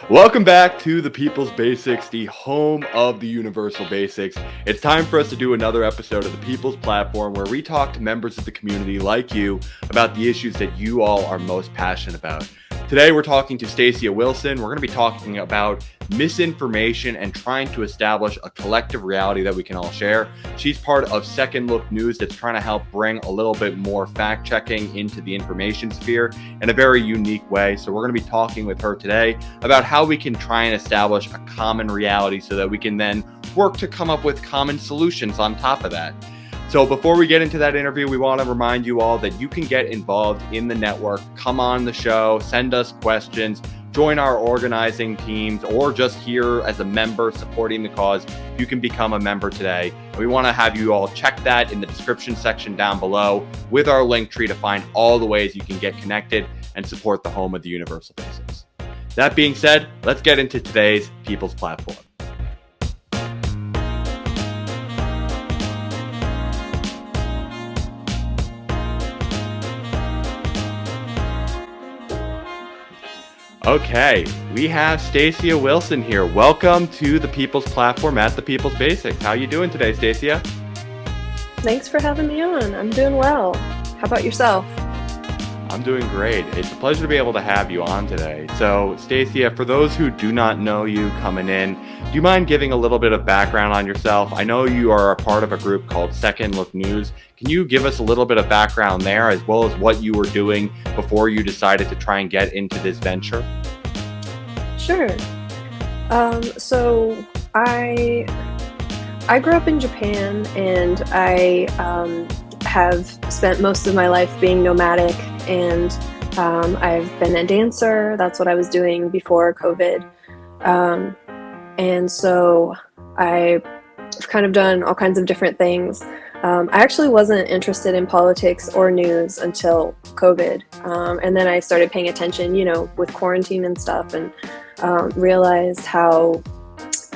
Welcome back to the People's Basics, the home of the universal basics. It's time for us to do another episode of the People's Platform where we talk to members of the community like you about the issues that you all are most passionate about. Today we're talking to Stacia Wilson. We're going to be talking about misinformation and trying to establish a collective reality that we can all share. She's part of Second Look News that's trying to help bring a little bit more fact-checking into the information sphere in a very unique way. So we're going to be talking with her today about how we can try and establish a common reality so that we can then work to come up with common solutions on top of that. So before we get into that interview, we want to remind you all that you can get involved in the network, come on the show, send us questions, join our organizing teams, or just here as a member supporting the cause. You can become a member today. And we want to have you all check that in the description section down below with our link tree to find all the ways you can get connected and support the home of the universal basics. That being said, let's get into today's People's Platform. Okay, we have Stacia Wilson here. Welcome to the People's Platform at the People's Basics. How are you doing today, Stacia? Thanks for having me on. I'm doing well. How about yourself? I'm doing great. It's a pleasure to be able to have you on today. So, Stacia, for those who do not know you coming in, do you mind giving a little bit of background on yourself? I know you are a part of a group called Second Look News. Can you give us a little bit of background there, as well as what you were doing before you decided to try and get into this venture? Sure. So I grew up in Japan, and I have spent most of my life being nomadic, and I've been a dancer. That's what I was doing before COVID. And so I've kind of done all kinds of different things. I actually wasn't interested in politics or news until COVID. And then I started paying attention, with quarantine and stuff, and realized how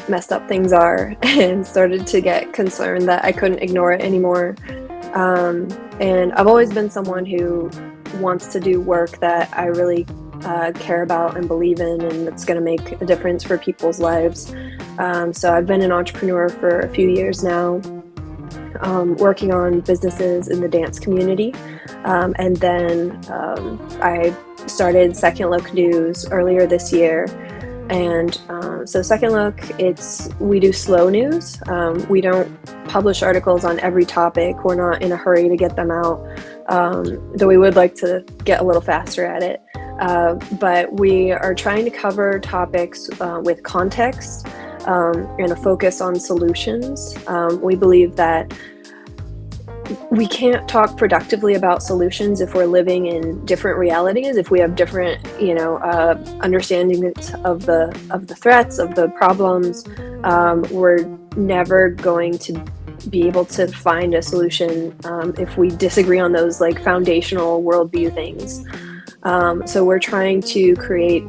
messed up things are and started to get concerned that I couldn't ignore it anymore. And I've always been someone who wants to do work that I really care about and believe in, and that's going to make a difference for people's lives. So I've been an entrepreneur for a few years now, working on businesses in the dance community. And then I started Second Look News earlier this year. And so Second Look, we do slow news. We don't publish articles on every topic. We're not in a hurry to get them out, though we would like to get a little faster at it. But we are trying to cover topics with context and a focus on solutions. We believe that we can't talk productively about solutions if we're living in different realities, if we have different, understandings of the threats, of the problems. We're never going to be able to find a solution if we disagree on those foundational worldview things. So we're trying to create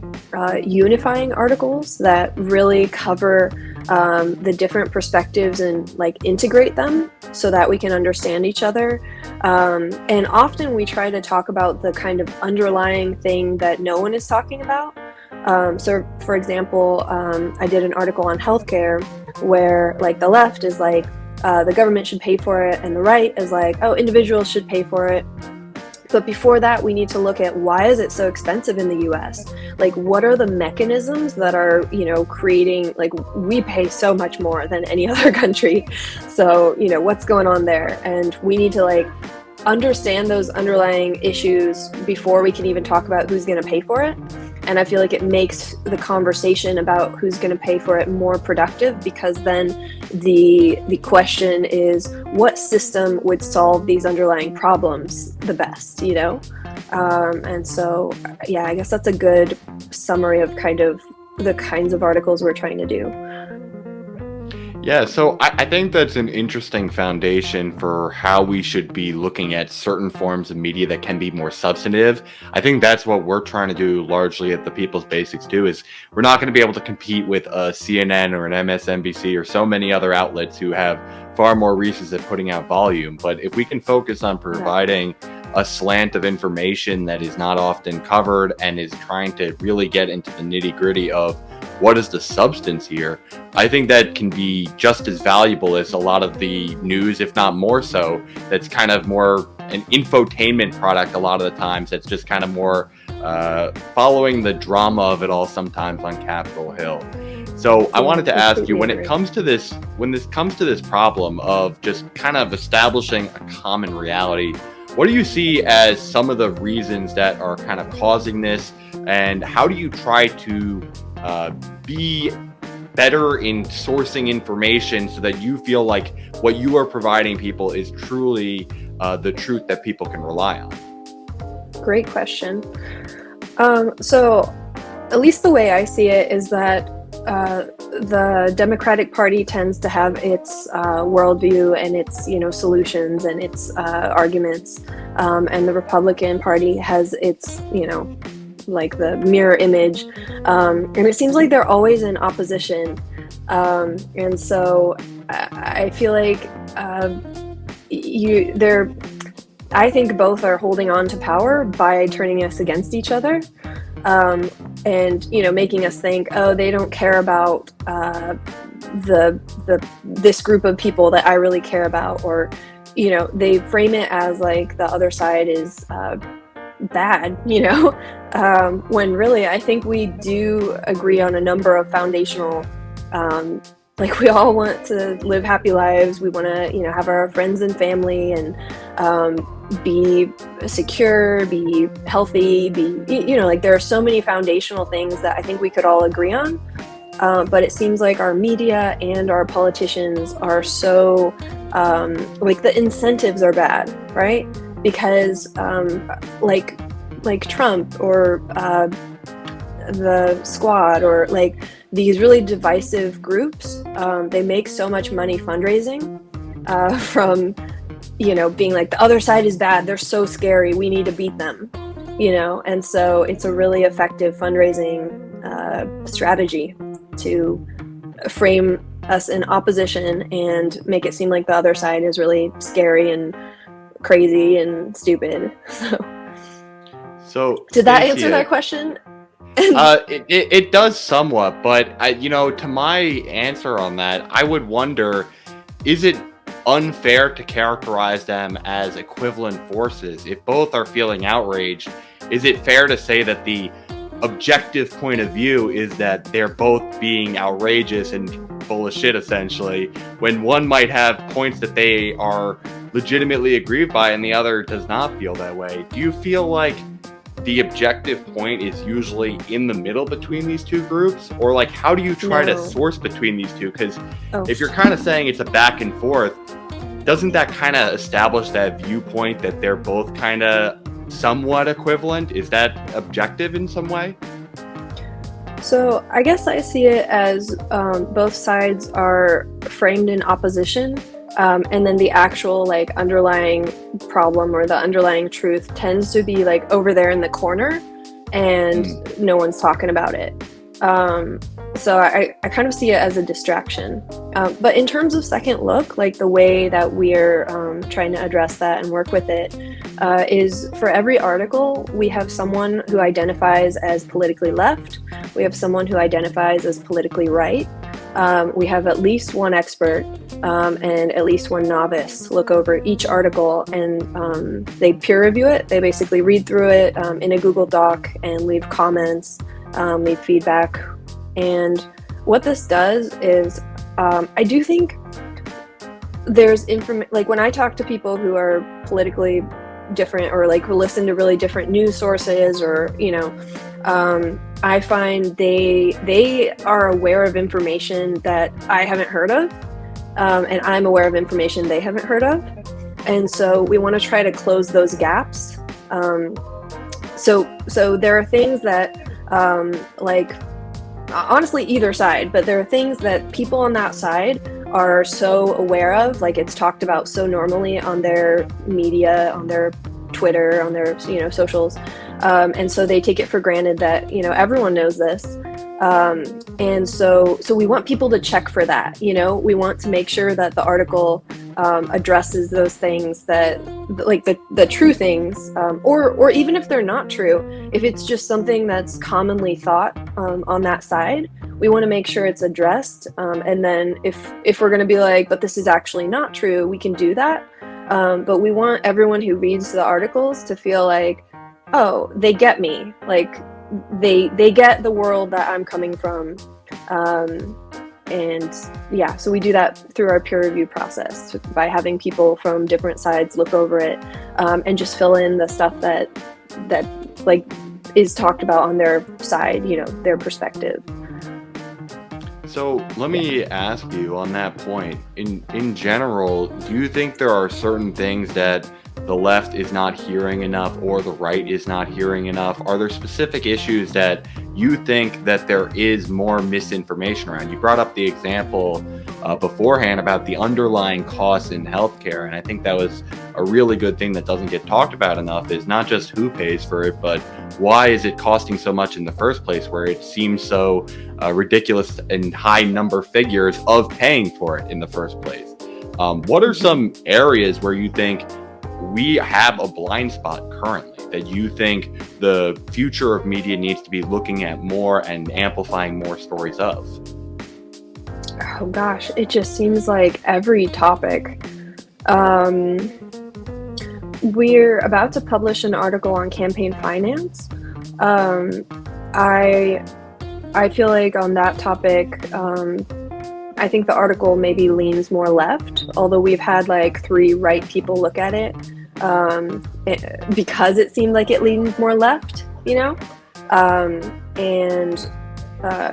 unifying articles that really cover the different perspectives and integrate them so that we can understand each other. And often we try to talk about the kind of underlying thing that no one is talking about. So for example, I did an article on healthcare where the left is the government should pay for it, and the right is individuals should pay for it. But before that, we need to look at why is it so expensive in the US? What are the mechanisms that are, creating, we pay so much more than any other country. So, what's going on there? And we need to understand those underlying issues before we can even talk about who's going to pay for it. And I feel like it makes the conversation about who's going to pay for it more productive, because then the question is, what system would solve these underlying problems the best, And so, I guess that's a good summary of kind of the kinds of articles we're trying to do. Yeah, so I think that's an interesting foundation for how we should be looking at certain forms of media that can be more substantive. I think that's what we're trying to do largely at the People's Basics too, is we're not going to be able to compete with a CNN or an MSNBC or so many other outlets who have far more reasons at putting out volume. But if we can focus on providing a slant of information that is not often covered and is trying to really get into the nitty-gritty of what is the substance here, I think that can be just as valuable as a lot of the news, if not more so, that's kind of more an infotainment product a lot of the times, that's just kind of more following the drama of it all sometimes on Capitol Hill. So I wanted to ask you, when this comes to this problem of just kind of establishing a common reality, what do you see as some of the reasons that are kind of causing this, and how do you try to be better in sourcing information so that you feel like what you are providing people is truly the truth that people can rely on? Great question. So at least the way I see it is that the Democratic Party tends to have its worldview and its, solutions and its arguments, and the Republican Party has its, like the mirror image, and it seems like they're always in opposition, and so I feel like I think both are holding on to power by turning us against each other. And making us think, oh, they don't care about this group of people that I really care about, or they frame it as like the other side is bad, when really I think we do agree on a number of foundational, like we all want to live happy lives. We want to have our friends and family, and be secure, be healthy, like there are so many foundational things that I think we could all agree on, but it seems like our media and our politicians are so like the incentives are bad, right? Because like Trump or the Squad, or like these really divisive groups, they make so much money fundraising from being like, the other side is bad, they're so scary, we need to beat them, and so it's a really effective fundraising strategy to frame us in opposition and make it seem like the other side is really scary and crazy and stupid. So did that answer that question? It does somewhat, but to my answer on that, I would wonder, is it unfair to characterize them as equivalent forces? If both are feeling outraged, is it fair to say that the objective point of view is that they're both being outrageous and full of shit, essentially, when one might have points that they are legitimately aggrieved by and the other does not feel that way? Do you feel like the objective point is usually in the middle between these two groups, or like how do you try to source between these two? Because if you're kind of saying it's a back and forth, doesn't that kind of establish that viewpoint that they're both kind of somewhat equivalent? Is that objective in some way? So I guess I see it as both sides are framed in opposition, and then the actual like underlying problem or the underlying truth tends to be like over there in the corner, and no one's talking about it. So I kind of see it as a distraction. But in terms of second look, like the way that we're trying to address that and work with it is for every article, we have someone who identifies as politically left. We have someone who identifies as politically right. We have at least one expert and at least one novice look over each article, and they peer review it. They basically read through it in a Google Doc and leave comments, leave feedback. And what this does is, I do think there's like when I talk to people who are politically different, or like who listen to really different news sources, or I find they are aware of information that I haven't heard of, and I'm aware of information they haven't heard of, and so we want to try to close those gaps. So there are things that like honestly either side, but there are things that people on that side are so aware of, like it's talked about so normally on their media, on their Twitter, on their socials, and so they take it for granted that everyone knows this, and so we want people to check for that. We want to make sure that the article addresses those things that, like the true things, or even if they're not true, if it's just something that's commonly thought on that side, we want to make sure it's addressed. And then if we're going to be like, but this is actually not true, we can do that. But we want everyone who reads the articles to feel like, oh, they get me. Like they get the world that I'm coming from. And yeah, so we do that through our peer review process by having people from different sides look over it, and just fill in the stuff that like is talked about on their side, you know, their perspective. So let me ask you on that point, in general, do you think there are certain things that the left is not hearing enough or the right is not hearing enough? Are there specific issues that you think that there is more misinformation around? You brought up the example beforehand about the underlying costs in healthcare, and I think that was a really good thing that doesn't get talked about enough, is not just who pays for it, but why is it costing so much in the first place, where it seems so ridiculous and high number figures of paying for it in the first place. What are some areas where you think we have a blind spot currently that you think the future of media needs to be looking at more and amplifying more stories of? Oh gosh, it just seems like every topic. We're about to publish an article on campaign finance. I feel like on that topic, I think the article maybe leans more left, although we've had like 3 right people look at it, because it seemed like it leaned more left, you know? And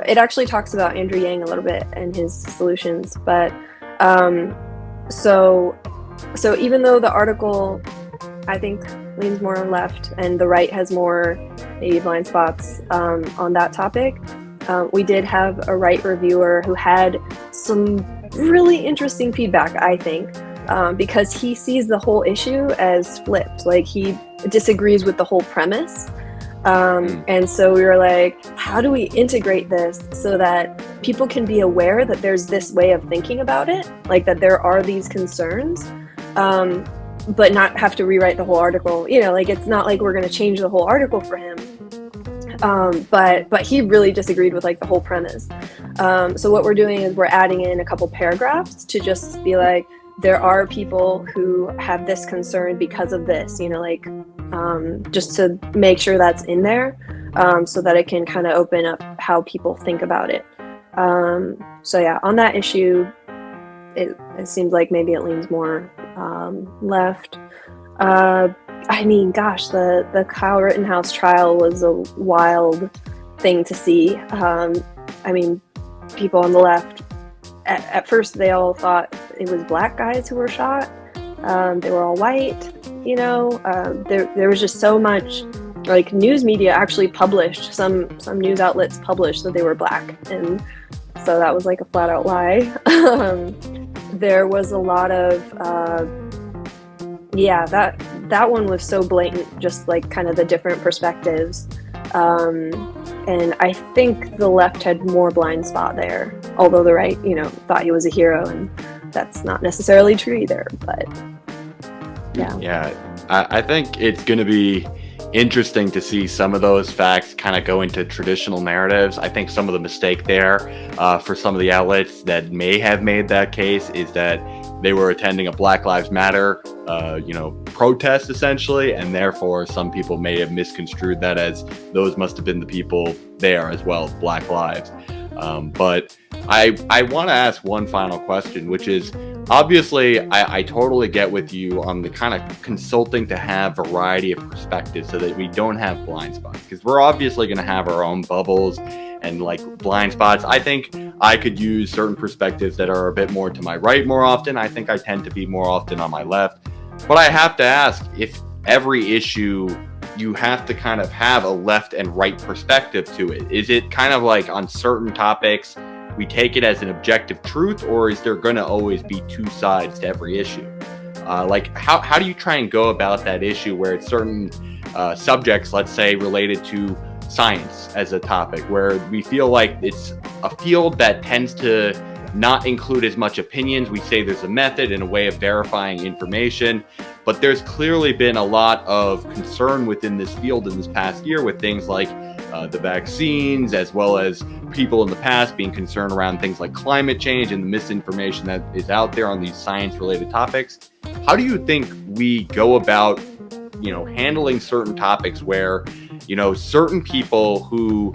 it actually talks about Andrew Yang a little bit and his solutions, but so even though the article, I think, leans more left and the right has more maybe blind spots on that topic, we did have a right reviewer who had some really interesting feedback, I think, because he sees the whole issue as flipped. Like, he disagrees with the whole premise. And so we were like, how do we integrate this so that people can be aware that there's this way of thinking about it, like that there are these concerns, but not have to rewrite the whole article. You know, like, it's not like we're going to change the whole article for him. But he really disagreed with like the whole premise. So what we're doing is we're adding in a couple paragraphs to just be like, there are people who have this concern because of this, you know, like, just to make sure that's in there, so that it can kind of open up how people think about it. So yeah, on that issue, it seems like maybe it leans more left. I mean, gosh, the Kyle Rittenhouse trial was a wild thing to see. I mean, people on the left, at first they all thought it was black guys who were shot. They were all white, you know. There was just so much, like, news media actually published, some news outlets published that they were black, and so that was like a flat out lie. There was a lot of yeah, that one was so blatant, just like kind of the different perspectives. And I think the left had more blind spot there, although the right, you know, thought he was a hero, and that's not necessarily true either, but yeah. Yeah, I think it's going to be interesting to see some of those facts kind of go into traditional narratives. I think some of the mistake there for some of the outlets that may have made that case is that they were attending a Black Lives Matter, protest essentially, and therefore some people may have misconstrued that as those must have been the people there as well as Black Lives. But I want to ask one final question, which is, obviously, I totally get with you on the kind of consulting to have variety of perspectives so that we don't have blind spots, because we're obviously going to have our own bubbles and like blind spots. I think I could use certain perspectives that are a bit more to my right more often. I think I tend to be more often on my left. But I have to ask, if every issue you have to kind of have a left and right perspective to it, is it kind of like on certain topics we take it as an objective truth, or is there going to always be two sides to every issue? Like, how do you try and go about that issue where it's certain subjects, let's say related to science as a topic, where we feel like it's a field that tends to not include as much opinions. We say there's a method and a way of verifying information, but there's clearly been a lot of concern within this field in this past year with things like the vaccines, as well as people in the past being concerned around things like climate change and the misinformation that is out there on these science-related topics. How do you think we go about, handling certain topics where, certain people who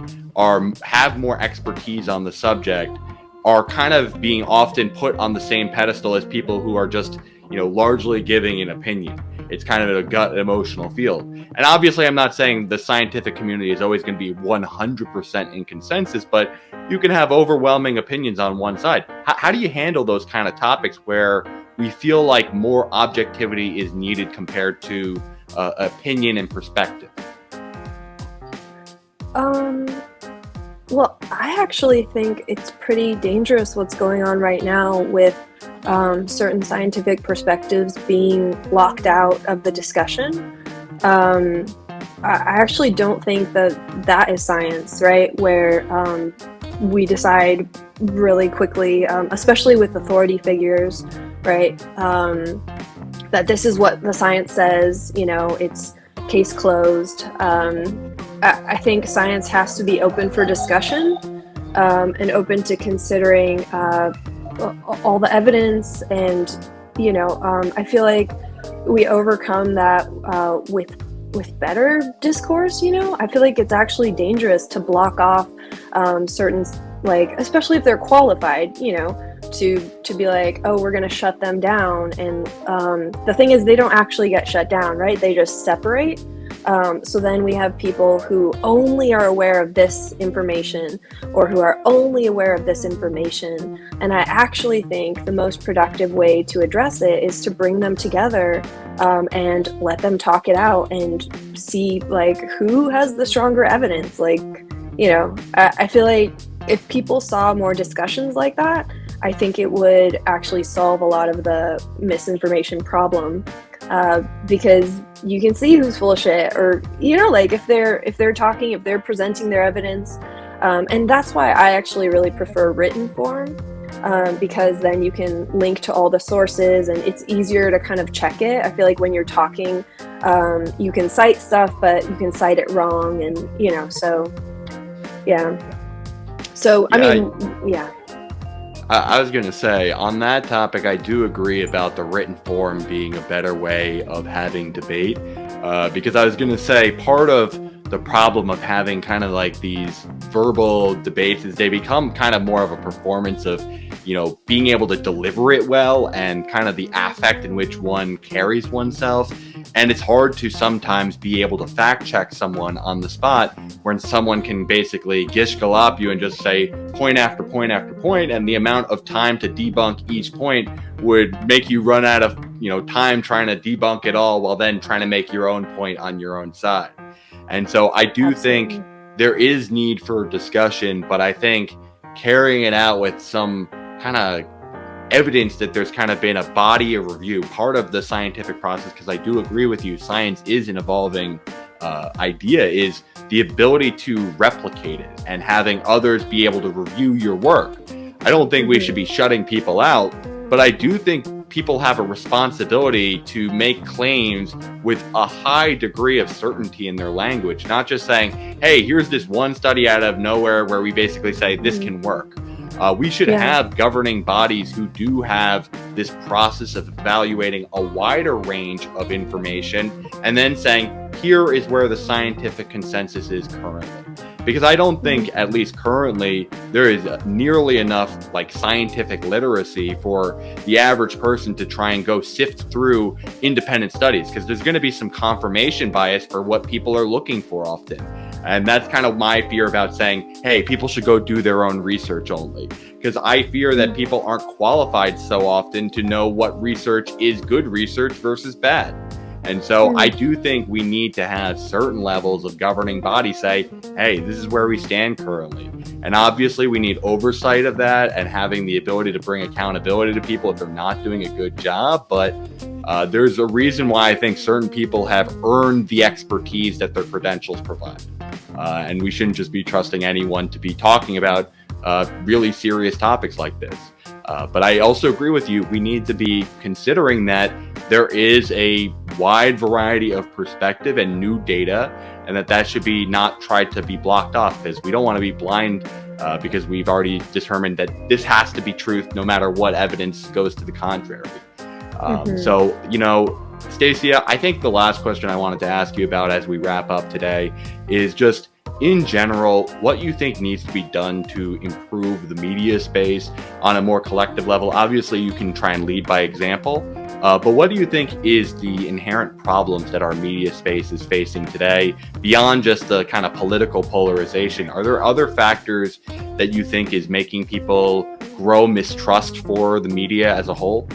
have more expertise on the subject are kind of being often put on the same pedestal as people who are just, largely giving an opinion? It's kind of a gut emotional field. And obviously, I'm not saying the scientific community is always going to be 100% in consensus, but you can have overwhelming opinions on one side. How do you handle those kind of topics where we feel like more objectivity is needed compared to opinion and perspective? Well, I actually think it's pretty dangerous what's going on right now with certain scientific perspectives being locked out of the discussion. I actually don't think that is science, right? Where we decide really quickly, especially with authority figures, right? That this is what the science says, it's case closed. I think science has to be open for discussion and open to considering all the evidence. And, I feel like we overcome that with better discourse. I feel like it's actually dangerous to block off certain, especially if they're qualified, to be like, oh, we're going to shut them down. And the thing is, they don't actually get shut down, right? They just separate. So then we have people who only are aware of this information or who are only aware of this information. And I actually think the most productive way to address it is to bring them together and let them talk it out and see who has the stronger evidence. I feel like if people saw more discussions like that, I think it would actually solve a lot of the misinformation problem. Because you can see who's full of shit, or if they're presenting their evidence, and that's why I actually really prefer written form, because then you can link to all the sources and it's easier to kind of check it. I feel like when you're talking, you can cite stuff, but you can cite it wrong, and so yeah. So yeah. I was going to say, on that topic, I do agree about the written form being a better way of having debate, because I was going to say part of the problem of having kind of like these verbal debates is they become kind of more of a performance of, being able to deliver it well and kind of the affect in which one carries oneself. And it's hard to sometimes be able to fact check someone on the spot when someone can basically gish gallop you and just say point after point after point. And the amount of time to debunk each point would make you run out of, time trying to debunk it all while then trying to make your own point on your own side. And so I do think there is need for discussion, but I think carrying it out with some kind of evidence that there's kind of been a body of review, part of the scientific process, because I do agree with you, science is an evolving idea, is the ability to replicate it and having others be able to review your work. I don't think we should be shutting people out, but I do think people have a responsibility to make claims with a high degree of certainty in their language, not just saying, hey, here's this one study out of nowhere where we basically say this can work. We should have governing bodies who do have this process of evaluating a wider range of information and then saying, here is where the scientific consensus is currently. Because I don't think, at least currently, there is nearly enough scientific literacy for the average person to try and go sift through independent studies, because there's going to be some confirmation bias for what people are looking for often. And that's kind of my fear about saying, hey, people should go do their own research only. Because I fear that people aren't qualified so often to know what research is good research versus bad. And so I do think we need to have certain levels of governing bodies say, hey, this is where we stand currently. And obviously we need oversight of that and having the ability to bring accountability to people if they're not doing a good job. But there's a reason why I think certain people have earned the expertise that their credentials provide. And we shouldn't just be trusting anyone to be talking about really serious topics like this. But I also agree with you. We need to be considering that there is a wide variety of perspective and new data, and that should be not tried to be blocked off, because we don't want to be blind because we've already determined that this has to be truth no matter what evidence goes to the contrary. So, Stacia, I think the last question I wanted to ask you about as we wrap up today is just, in general, what you think needs to be done to improve the media space on a more collective level. Obviously, you can try and lead by example, but what do you think is the inherent problems that our media space is facing today, beyond just the kind of political polarization? Are there other factors that you think is making people grow mistrust for the media as a whole?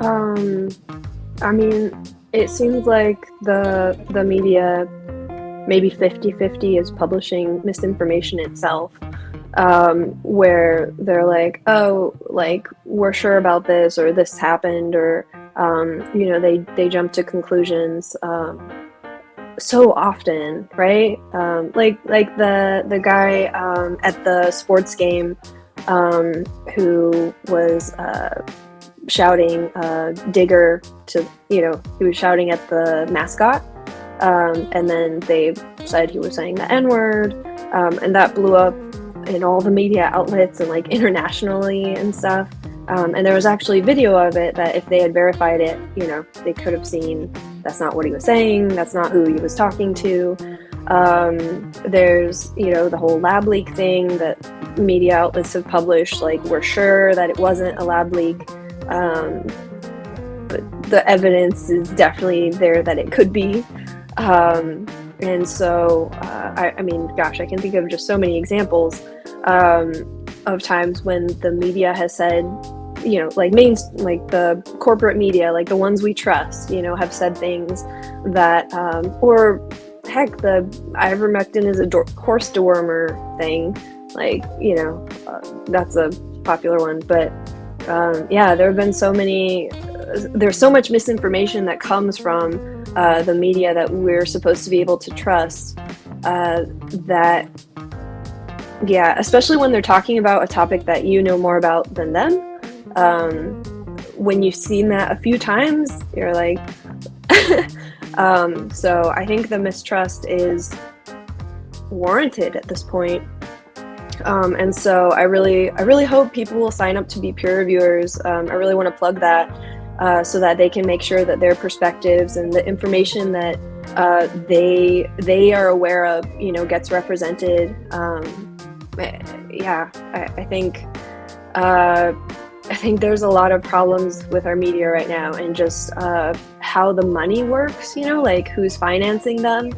I mean, it seems like the media, maybe 50-50, is publishing misinformation itself, where they're like, oh, like, we're sure about this, or this happened, or they jump to conclusions so often, right? Like the guy at the sports game who was shouting Digger to, he was shouting at the mascot, and then they said he was saying the N-word, and that blew up in all the media outlets and like internationally and stuff, and there was actually video of it that if they had verified it, they could have seen that's not what he was saying, that's not who he was talking to. There's the whole lab leak thing that media outlets have published, like, we're sure that it wasn't a lab leak, but the evidence is definitely there that it could be. And so, I mean, gosh, I can think of just so many examples of times when the media has said, like the corporate media, like the ones we trust, have said things that, or heck, the ivermectin is a horse dewormer thing, like, that's a popular one. But yeah, there have been there's so much misinformation that comes from the media that we're supposed to be able to trust, that, yeah, especially when they're talking about a topic that you know more about than them. When you've seen that a few times, you're like, so I think the mistrust is warranted at this point. And so I really hope people will sign up to be peer reviewers. I really want to plug that, so that they can make sure that their perspectives and the information that they are aware of, gets represented. Yeah, I think there's a lot of problems with our media right now, and just how the money works, like who's financing them.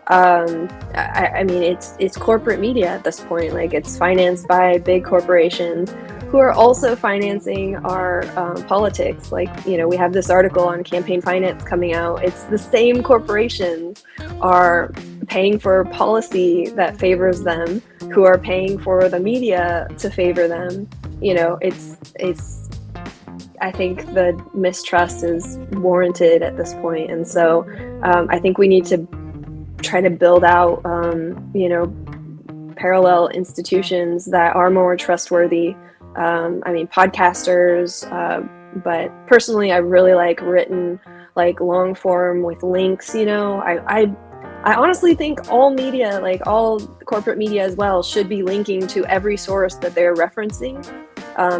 I mean, it's corporate media at this point. Like, it's financed by big corporations who are also financing our politics. Like, we have this article on campaign finance coming out. It's the same corporations are paying for policy that favors them, who are paying for the media to favor them. It's I think the mistrust is warranted at this point. And so I think we need to try to build out, parallel institutions that are more trustworthy. I mean, podcasters, but personally, I really like written, like, long form with links. I honestly think all media, like all corporate media as well, should be linking to every source that they're referencing,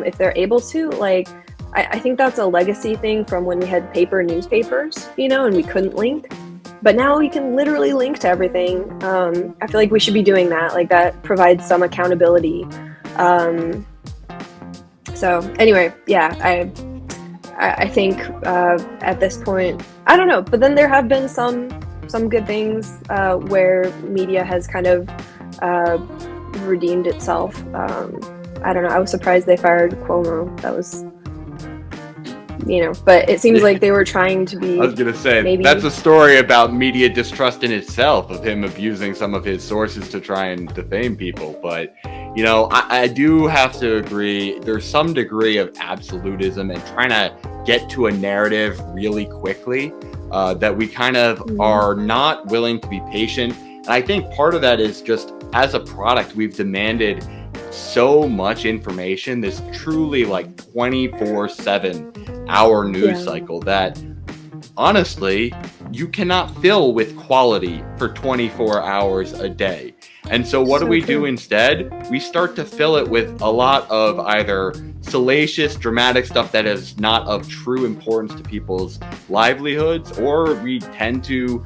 if they're able to. Like, I think that's a legacy thing from when we had paper newspapers, and we couldn't link. But now we can literally link to everything. I feel like we should be doing that. Like, that provides some accountability. So anyway, yeah, I think at this point, I don't know. But then there have been some good things where media has kind of redeemed itself. I don't know. I was surprised they fired Cuomo. That was, but it seems like they were trying to be. I was going to say, that's a story about media distrust in itself, of him abusing some of his sources to try and defame people. But, I do have to agree, there's some degree of absolutism and trying to get to a narrative really quickly, that we kind of are not willing to be patient. And I think part of that is just, as a product, we've demanded so much information, this truly like 24/7 hour news cycle that honestly, you cannot fill with quality for 24 hours a day. And so what do we do instead? We start to fill it with a lot of either salacious, dramatic stuff that is not of true importance to people's livelihoods, or we tend to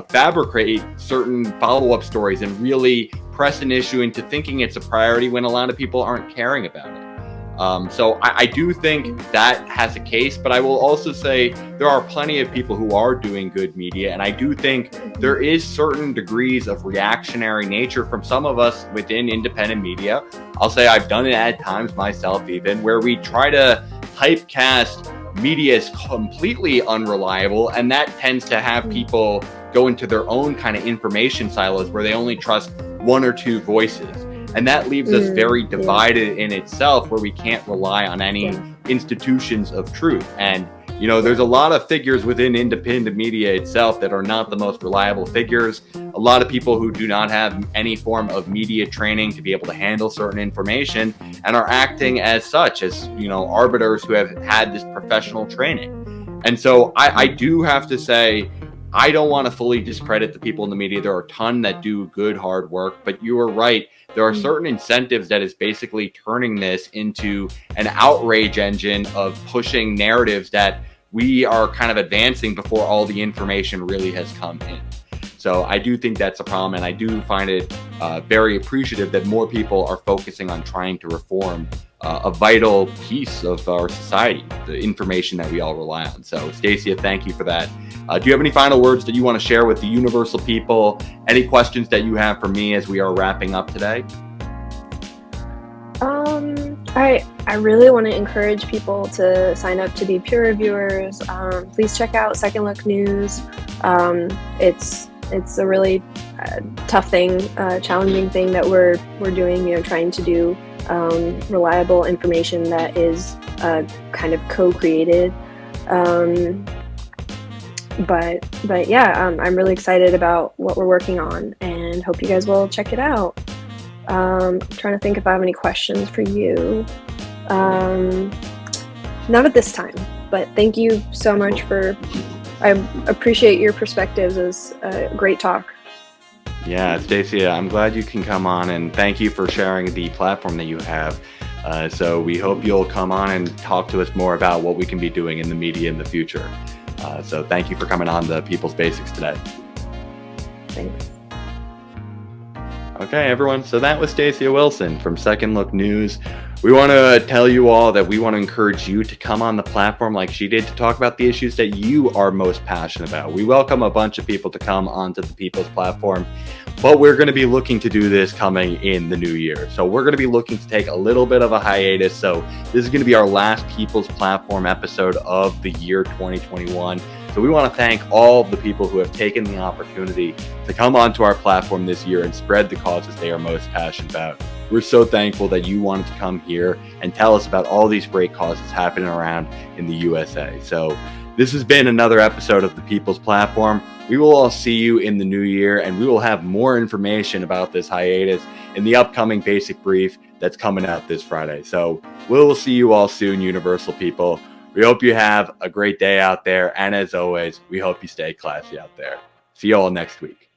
fabricate certain follow-up stories and really press an issue into thinking it's a priority when a lot of people aren't caring about it. So I do think that has a case, but I will also say there are plenty of people who are doing good media. And I do think there is certain degrees of reactionary nature from some of us within independent media. I'll say I've done it at times myself, even where we try to typecast media as completely unreliable. And that tends to have people go into their own kind of information silos where they only trust one or two voices. And that leaves us very divided in itself, where we can't rely on any institutions of truth. And, you know, there's a lot of figures within independent media itself that are not the most reliable figures. A lot of people who do not have any form of media training to be able to handle certain information and are acting as such, as, you know, arbiters who have had this professional training. And so I do have to say, I don't want to fully discredit the people in the media. There are a ton that do good, hard work, but you are right. There are certain incentives that is basically turning this into an outrage engine of pushing narratives that we are kind of advancing before all the information really has come in. So I do think that's a problem, and I do find it very appreciative that more people are focusing on trying to reform a vital piece of our society, the information that we all rely on. So Stacia, thank you for that. Do you have any final words that you want to share with the universal people? Any questions that you have for me as we are wrapping up today? I really want to encourage people to sign up to be peer reviewers. Please check out Second Look News. It's a really tough thing, challenging thing that we're doing. You know, trying to do reliable information that is kind of co-created. But yeah, I'm really excited about what we're working on, and hope you guys will check it out. I'm trying to think if I have any questions for you. Not at this time, but thank you so much I appreciate your perspectives. It was a great talk. Yeah, Stacia, I'm glad you can come on, and thank you for sharing the platform that you have. So we hope you'll come on and talk to us more about what we can be doing in the media in the future. So thank you for coming on the People's Basics today. Thanks. Okay, everyone. So that was Stacia Wilson from Second Look News. We want to tell you all that we want to encourage you to come on the platform like she did to talk about the issues that you are most passionate about. We welcome a bunch of people to come onto the People's Platform, but we're going to be looking to do this coming in the new year. So we're going to be looking to take a little bit of a hiatus. So this is going to be our last People's Platform episode of the year 2021. So we want to thank all of the people who have taken the opportunity to come onto our platform this year and spread the causes they are most passionate about. We're so thankful that you wanted to come here and tell us about all these great causes happening around in the USA. So this has been another episode of the People's Platform. We will all see you in the new year, and we will have more information about this hiatus in the upcoming basic brief that's coming out this Friday. So we'll see you all soon, universal people. We hope you have a great day out there. And as always, we hope you stay classy out there. See you all next week.